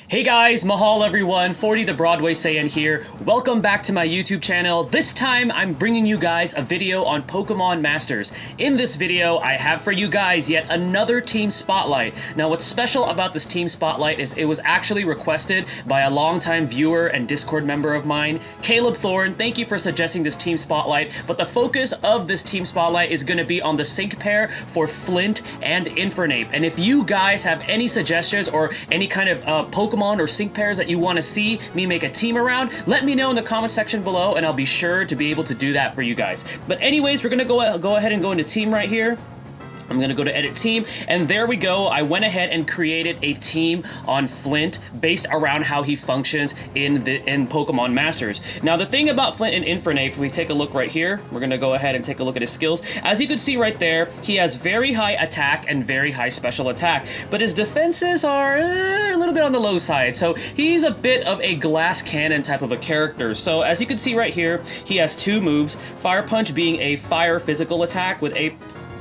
Hey guys, Mahal everyone, 40 the Broadway Saiyan here. Welcome back to my YouTube channel. This time I'm bringing you guys a video on Pokemon Masters. In this video, I have for you guys yet another team spotlight. Now what's special about this team spotlight is it was actually requested by a longtime viewer and Discord member of mine, Caleb Thorne. Thank you for suggesting this team spotlight, but the focus of this team spotlight is going to be on the sync pair for Flint and Infernape. And if you guys have any suggestions or any kind of Pokemon or sync pairs that you want to see me make a team around, let me know in the comment section below and I'll be sure to be able to do that for you guys. But anyways, we're gonna go ahead and go into team right here. I'm going to go to edit team, and there we go. I went ahead and created a team on Flint based around how he functions in Pokemon Masters. Now the thing about Flint and Infernape, if we take a look right here, we're going to go ahead and take a look at his skills. As you can see right there, he has very high attack and very high special attack, but his defenses are a little bit on the low side. So he's a bit of a glass cannon type of a character. So as you can see right here, he has two moves, Fire Punch being a fire physical attack with a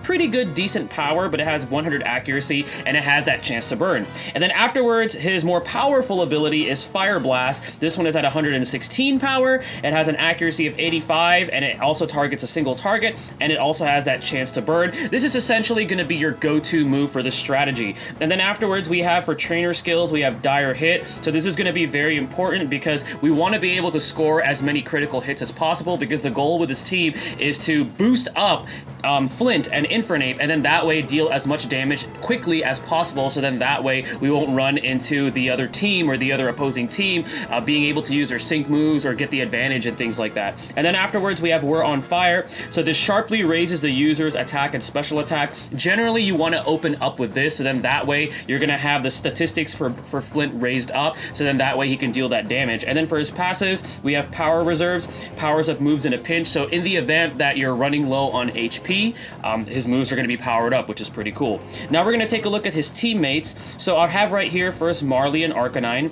pretty good decent power, but it has 100 accuracy and it has that chance to burn. And then afterwards, his more powerful ability is Fire Blast. This one is at 116 power, it has an accuracy of 85, and it also targets a single target, and it also has that chance to burn. This is essentially going to be your go-to move for this strategy. And then afterwards, we have for trainer skills, we have Dire Hit. So this is going to be very important because we want to be able to score as many critical hits as possible, because the goal with this team is to boost up Flint and Infernape, and then that way deal as much damage quickly as possible, so then that way we won't run into the other team or the other opposing team being able to use their sync moves or get the advantage and things like that. And then afterwards we have We're on Fire. So this sharply raises the user's attack and special attack. Generally you want to open up with this, so then that way you're going to have the statistics for Flint raised up, so then that way he can deal that damage. And then for his passives, we have Power Reserves, powers up moves in a pinch. So in the event that you're running low on HP, his moves are going to be powered up, which is pretty cool. Now we're going to take a look at his teammates. So I have right here first Marley and Arcanine.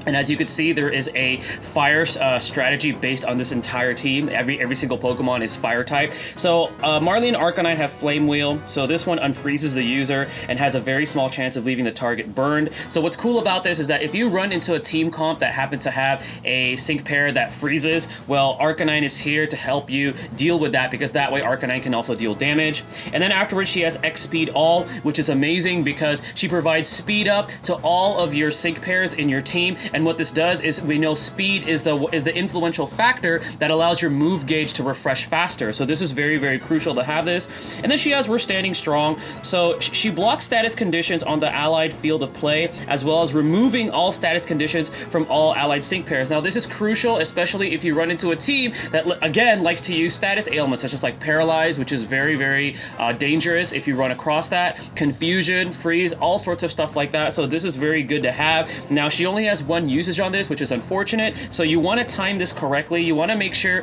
And as you can see, there is a fire strategy based on this entire team. Every single Pokemon is fire type. So Marley and Arcanine have Flame Wheel. So this one unfreezes the user and has a very small chance of leaving the target burned. So what's cool about this is that if you run into a team comp that happens to have a sync pair that freezes, well, Arcanine is here to help you deal with that, because that way Arcanine can also deal damage. And then afterwards, she has X Speed All, which is amazing because she provides speed up to all of your sync pairs in your team. And what this does is, we know speed is the influential factor that allows your move gauge to refresh faster. So this is very, very crucial to have this. And then she has We're Standing Strong. So she blocks status conditions on the allied field of play, as well as removing all status conditions from all allied sync pairs. Now this is crucial, especially if you run into a team that, again, likes to use status ailments, such as like Paralyze, which is very, very dangerous if you run across that. Confusion, Freeze, all sorts of stuff like that. So this is very good to have. Now she only has one usage on this, which is unfortunate. So you want to time this correctly. You want to make sure.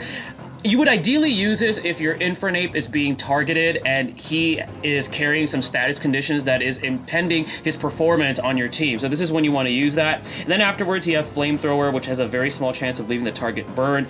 You would ideally use this if your Infernape is being targeted and he is carrying some status conditions that is impeding his performance on your team. So this is when you want to use that. And then afterwards you have Flamethrower, which has a very small chance of leaving the target burned.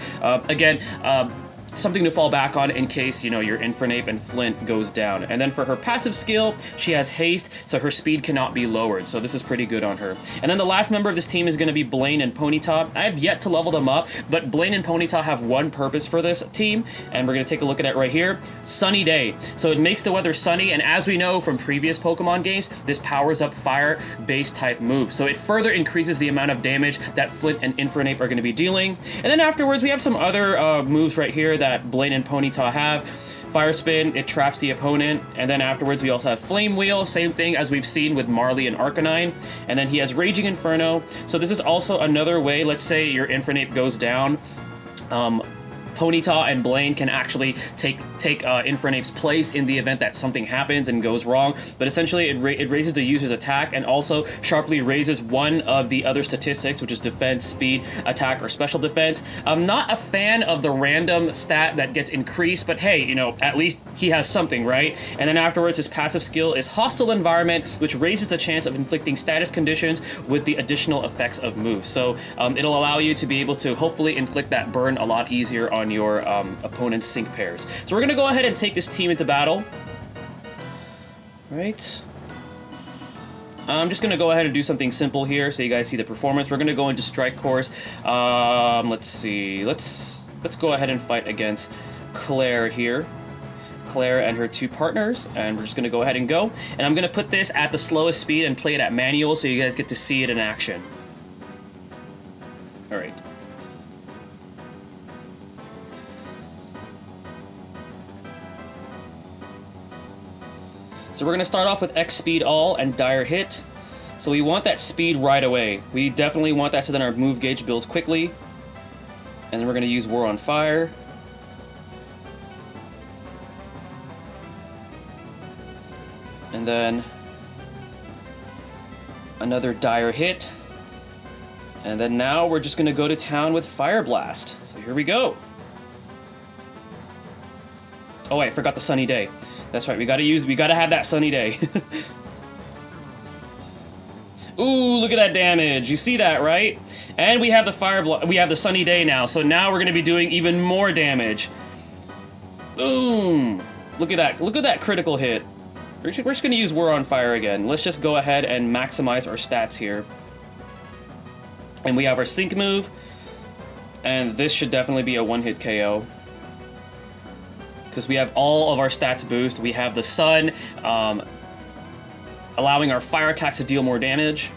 Something to fall back on in case, you know, your Infernape and Flint goes down. And then for her passive skill, she has haste, so her speed cannot be lowered. So this is pretty good on her. And then the last member of this team is going to be Blaine and Ponyta. I have yet to level them up, but Blaine and Ponyta have one purpose for this team, and we're going to take a look at it right here. Sunny Day. So it makes the weather sunny, and as we know from previous Pokemon games, this powers up fire-based type moves. So it further increases the amount of damage that Flint and Infernape are going to be dealing. And then afterwards, we have some other moves right here that Blaine and Ponyta have. Fire Spin, it traps the opponent. And then afterwards we also have Flame Wheel, same thing as we've seen with Marley and Arcanine. And then he has Raging Inferno. So this is also another way, let's say your Infernape goes down, Ponyta and Blaine can actually take Infernape's place in the event that something happens and goes wrong. But essentially, it raises the user's attack and also sharply raises one of the other statistics, which is defense, speed, attack, or special defense. I'm not a fan of the random stat that gets increased, but hey, you know, at least he has something, right? And then afterwards, his passive skill is Hostile Environment, which raises the chance of inflicting status conditions with the additional effects of moves. So it'll allow you to be able to hopefully inflict that burn a lot easier on your opponent's sync pairs. So we're going to go ahead and take this team into battle. Right. I'm just going to go ahead and do something simple here so you guys see the performance. We're going to go into strike course. Let's see. Let's go ahead and fight against Claire here. Claire and her 2 partners, and we're just going to go ahead and go. And I'm going to put this at the slowest speed and play it at manual so you guys get to see it in action. All right. So we're going to start off with X speed all and dire hit. So we want that speed right away. We definitely want that so then our move gauge builds quickly. And then we're going to use War on Fire. And then another dire hit. And then now we're just going to go to town with Fire Blast. So here we go. Oh, I forgot the sunny day. That's right, we gotta have that sunny day. Ooh, look at that damage. You see that, right? And we have the sunny day now, so now we're gonna be doing even more damage. Boom! Look at that critical hit. We're just gonna use War on Fire again. Let's just go ahead and maximize our stats here. And we have our sync move, and this should definitely be a one-hit KO. Because we have all of our stats boost. We have the sun, allowing our fire attacks to deal more damage.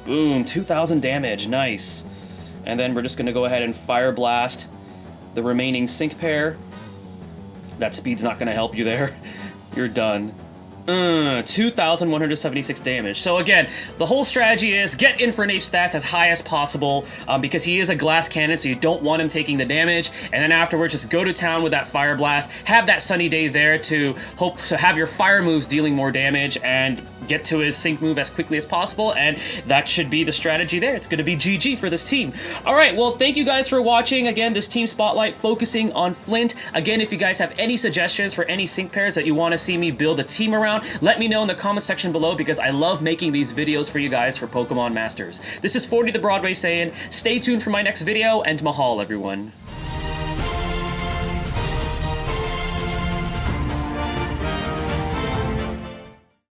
Boom, 2,000 damage, nice. And then we're just going to go ahead and Fire Blast the remaining sync pair. That speed's not going to help you there. You're done. 2,176 damage. So again, the whole strategy is get Infernape stats as high as possible because he is a glass cannon, so you don't want him taking the damage. And then afterwards, just go to town with that Fire Blast. Have that sunny day there to have your fire moves dealing more damage and get to his sync move as quickly as possible, and that should be the strategy there. It's going to be GG for this team. All right, well, thank you guys for watching. Again, this team spotlight focusing on Flint. Again, if you guys have any suggestions for any sync pairs that you want to see me build a team around, let me know in the comment section below because I love making these videos for you guys for Pokemon Masters. This is 40 the Broadway Saiyan. Stay tuned for my next video, and mahal, everyone.